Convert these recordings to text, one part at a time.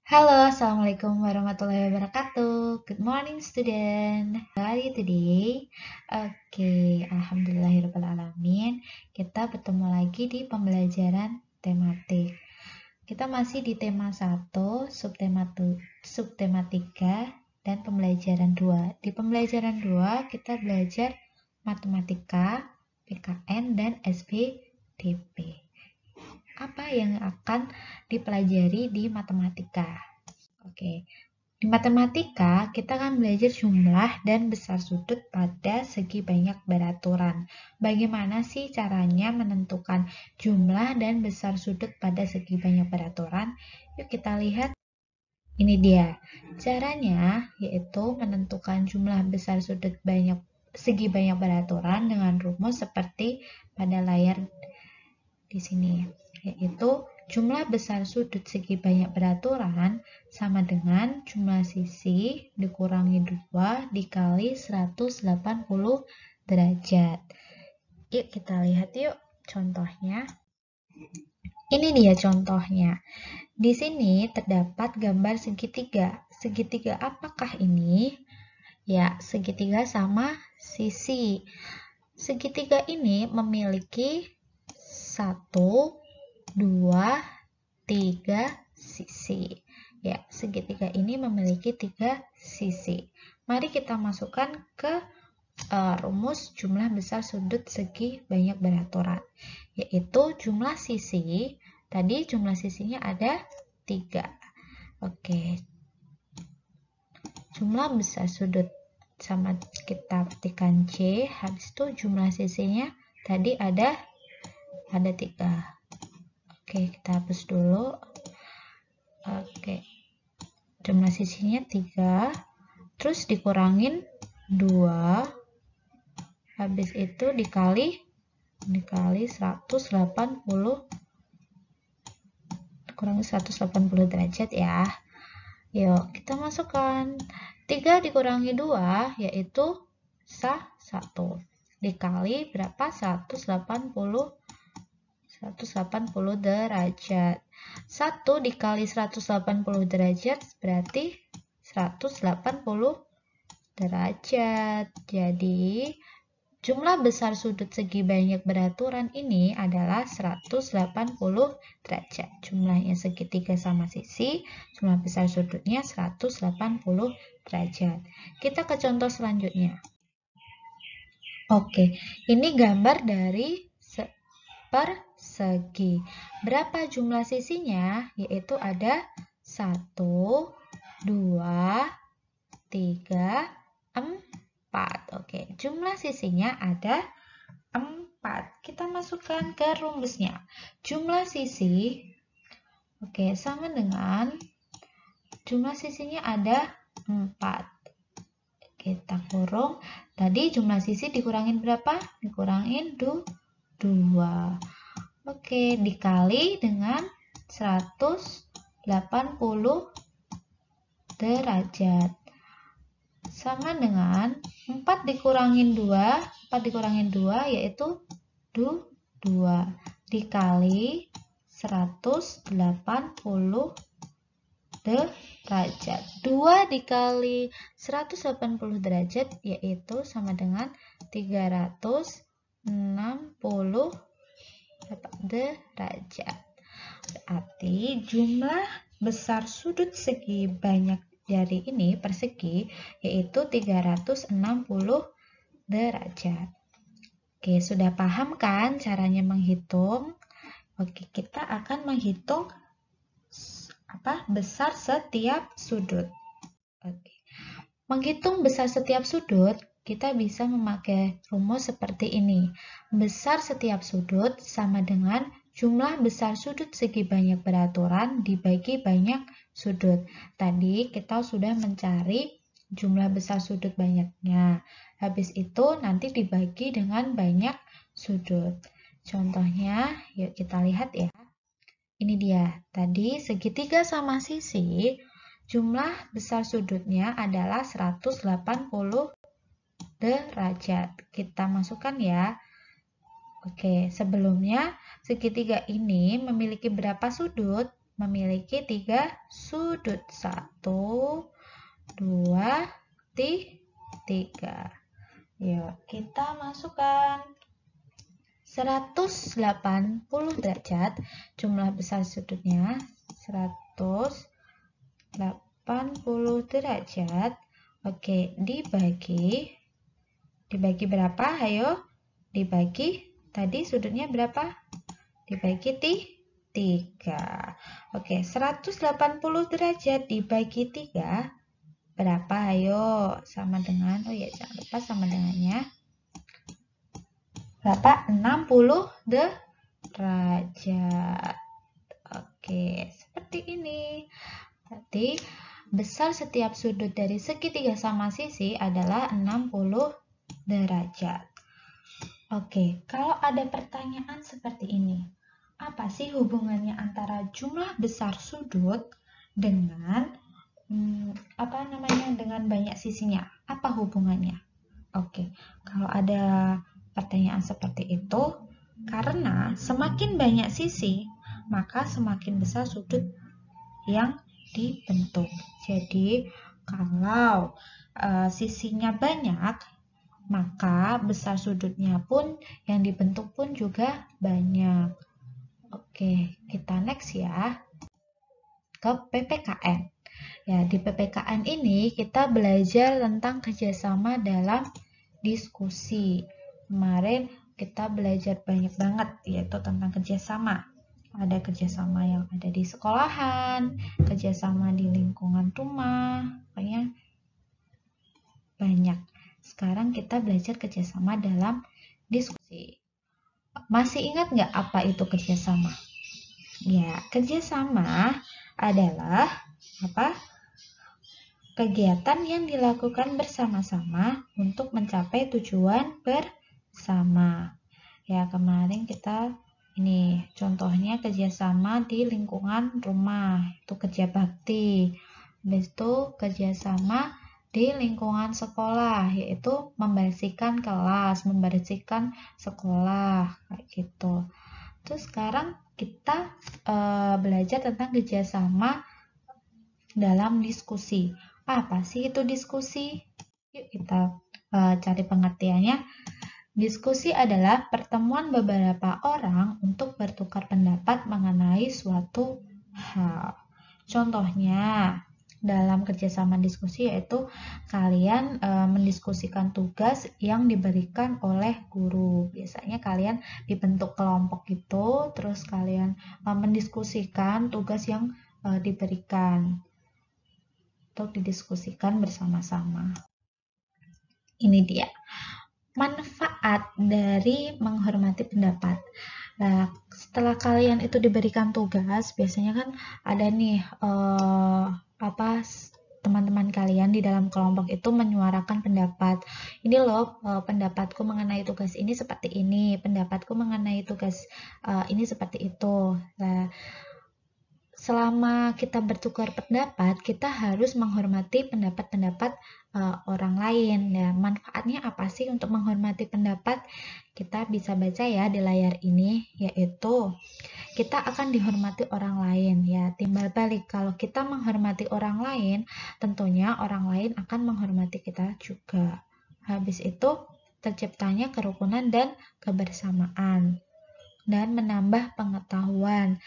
Halo, Assalamualaikum warahmatullahi wabarakatuh. Good morning, student. How are you today? Oke, alhamdulillahirrahmanirrahim. Kita bertemu lagi di pembelajaran tematik. Kita masih di tema 1, subtema 3, dan pembelajaran 2. Di pembelajaran 2, kita belajar matematika, PKN, dan SPDP. Apa yang akan dipelajari di matematika? Oke, di matematika kita akan belajar jumlah dan besar sudut pada segi banyak beraturan. Bagaimana sih caranya menentukan jumlah dan besar sudut pada segi banyak beraturan? Yuk kita lihat. Ini dia. Caranya yaitu menentukan jumlah besar sudut segi banyak beraturan dengan rumus seperti pada layar di sini, yaitu jumlah besar sudut segi banyak beraturan sama dengan jumlah sisi dikurangi 2 dikali 180 derajat. Yuk kita lihat yuk contohnya. Ini dia contohnya. Di sini terdapat gambar segitiga. Segitiga apakah ini? Ya, segitiga sama sisi. Segitiga ini memiliki 1, 2, 3 sisi. Ya, segitiga ini memiliki 3 sisi. Mari kita masukkan ke rumus jumlah besar sudut segi banyak beraturan, yaitu jumlah sisi. Tadi jumlah sisinya ada 3. Oke. Jumlah besar sudut sama kita ketikkan C, habis itu jumlah sisinya tadi ada 3. Oke, kita hapus dulu. Oke, jumlah sisinya 3, terus dikurangin 2, habis itu dikali 180, dikurangi 180 derajat ya. Yuk, kita masukkan 3 dikurangi 2 yaitu 1 dikali berapa? 180 derajat. 1 dikali 180 derajat berarti 180 derajat. Jadi, jumlah besar sudut segi banyak beraturan ini adalah 180 derajat. Jumlahnya segitiga sama sisi, jumlah besar sudutnya 180 derajat. Kita ke contoh selanjutnya. Oke, ini gambar dari persegi. Berapa jumlah sisinya? Yaitu ada 1, 2, 3, 4. Oke, jumlah sisinya ada 4. Kita masukkan ke rumusnya. Jumlah sisi, oke, sama dengan jumlah sisinya ada 4. Kita kurung. Tadi jumlah sisi dikurangin berapa? Dikurangin 2. Oke, dikali dengan 180 derajat. Sama dengan 4 dikurangin 2 yaitu 2 dikali 180 derajat. 2 dikali 180 derajat yaitu sama dengan 360 derajat. Berarti jumlah besar sudut segi banyak dari ini persegi yaitu 360 derajat. Oke, sudah paham kan caranya menghitung? Oke, kita akan menghitung besar setiap sudut. Oke. Menghitung besar setiap sudut, kita bisa memakai rumus seperti ini. Besar setiap sudut sama dengan jumlah besar sudut segi banyak beraturan dibagi banyak sudut. Tadi kita sudah mencari jumlah besar sudut banyaknya. Habis itu nanti dibagi dengan banyak sudut. Contohnya, yuk kita lihat ya. Ini dia. Tadi segitiga sama sisi, jumlah besar sudutnya adalah 180 derajat. Kita masukkan ya. Oke, sebelumnya segitiga ini memiliki berapa sudut? memiliki 3 sudut. 1, 2, 3. Yuk, kita masukkan 180 derajat, jumlah besar sudutnya 180 derajat. Oke, dibagi berapa? Ayo, dibagi, tadi sudutnya berapa? Dibagi 3. Oke, 180 derajat dibagi 3 berapa? Ayo, sama dengan, oh ya jangan lupa sama dengannya. Berapa? 60 derajat. Oke, seperti ini. Berarti besar setiap sudut dari segitiga sama sisi adalah 60 derajat. Oke, kalau ada pertanyaan seperti ini, apa sih hubungannya antara jumlah besar sudut dengan dengan banyak sisinya? Apa hubungannya? Oke, kalau ada pertanyaan seperti itu, karena semakin banyak sisi, maka semakin besar sudut yang dibentuk. Jadi, kalau sisinya banyak, maka besar sudutnya pun yang dibentuk pun juga banyak. Oke, kita next ya ke PPKN. Ya, di PPKN ini kita belajar tentang kerjasama dalam diskusi. Kemarin kita belajar banyak banget, yaitu tentang kerjasama. Ada kerjasama yang ada di sekolahan, kerjasama di lingkungan rumah, pokoknya banyak. Sekarang kita belajar kerjasama dalam diskusi. Masih ingat nggak apa itu kerjasama? Ya, kerjasama adalah apa? Kegiatan yang dilakukan bersama-sama untuk mencapai tujuan bersama. Ya, kemarin kita ini contohnya kerjasama di lingkungan rumah, itu kerja bakti. Habis itu kerjasama di lingkungan sekolah, yaitu membersihkan kelas, membersihkan sekolah, kayak gitu. Terus sekarang kita belajar tentang kerjasama dalam diskusi. Apa sih itu diskusi? Yuk kita cari pengertiannya. Diskusi adalah pertemuan beberapa orang untuk bertukar pendapat mengenai suatu hal. Contohnya, dalam kerjasama diskusi yaitu kalian mendiskusikan tugas yang diberikan oleh guru. Biasanya kalian dibentuk kelompok gitu, terus kalian mendiskusikan tugas yang diberikan untuk didiskusikan bersama-sama. Ini dia manfaat dari menghormati pendapat. Nah, setelah kalian itu diberikan tugas, biasanya kan ada nih teman-teman kalian di dalam kelompok itu menyuarakan pendapat. Ini loh pendapatku mengenai tugas ini seperti ini, pendapatku mengenai tugas ini seperti itu. Nah, selama kita bertukar pendapat, kita harus menghormati pendapat-pendapat orang lain. Ya, manfaatnya apa sih untuk menghormati pendapat? Kita bisa baca ya di layar ini, yaitu kita akan dihormati orang lain. Ya, timbal balik kalau kita menghormati orang lain, tentunya orang lain akan menghormati kita juga. Habis itu terciptanya kerukunan dan kebersamaan. Dan menambah pengetahuan.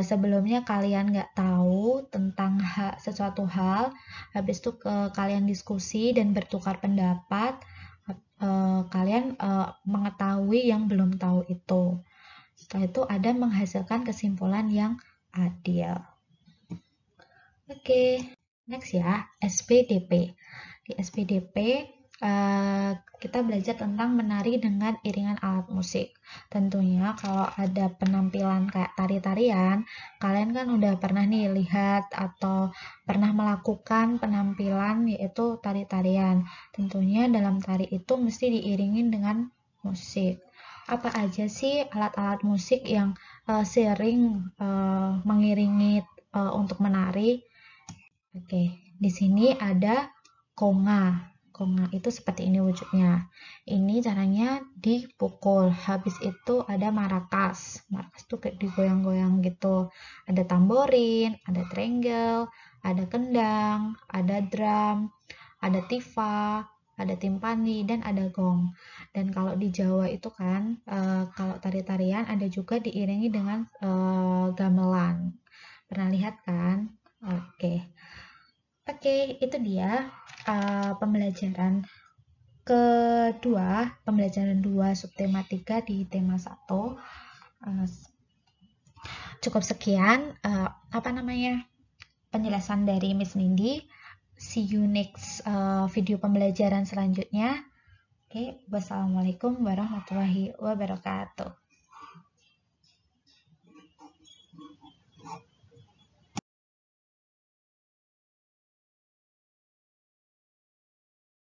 Sebelumnya kalian nggak tahu tentang sesuatu hal, habis itu kalian diskusi dan bertukar pendapat, kalian mengetahui yang belum tahu itu. Setelah itu ada menghasilkan kesimpulan yang adil. Oke, next ya, SPDP. Di SPDP kita belajar tentang menari dengan iringan alat musik. Tentunya kalau ada penampilan kayak tari-tarian, kalian kan udah pernah nih lihat atau pernah melakukan penampilan yaitu tari-tarian. Tentunya dalam tari itu mesti diiringin dengan musik. Apa aja sih alat-alat musik yang sering mengiringi untuk menari? Oke, di sini ada konga. gongnya itu seperti ini wujudnya. Ini caranya dipukul. Habis itu ada marakas. Marakas tuh kayak digoyang-goyang gitu. Ada tamborin, ada triangle, ada kendang, ada drum, ada tifa, ada timpani, dan ada gong. Dan kalau di Jawa itu kan, kalau tari-tarian ada juga diiringi dengan gamelan. Pernah lihat kan? Oke. Oke, itu dia pembelajaran kedua, pembelajaran 2 subtema 3 di tema 1. Cukup sekian penjelasan dari Miss Nindi. See you next video pembelajaran selanjutnya. Oke, wassalamualaikum warahmatullahi wabarakatuh.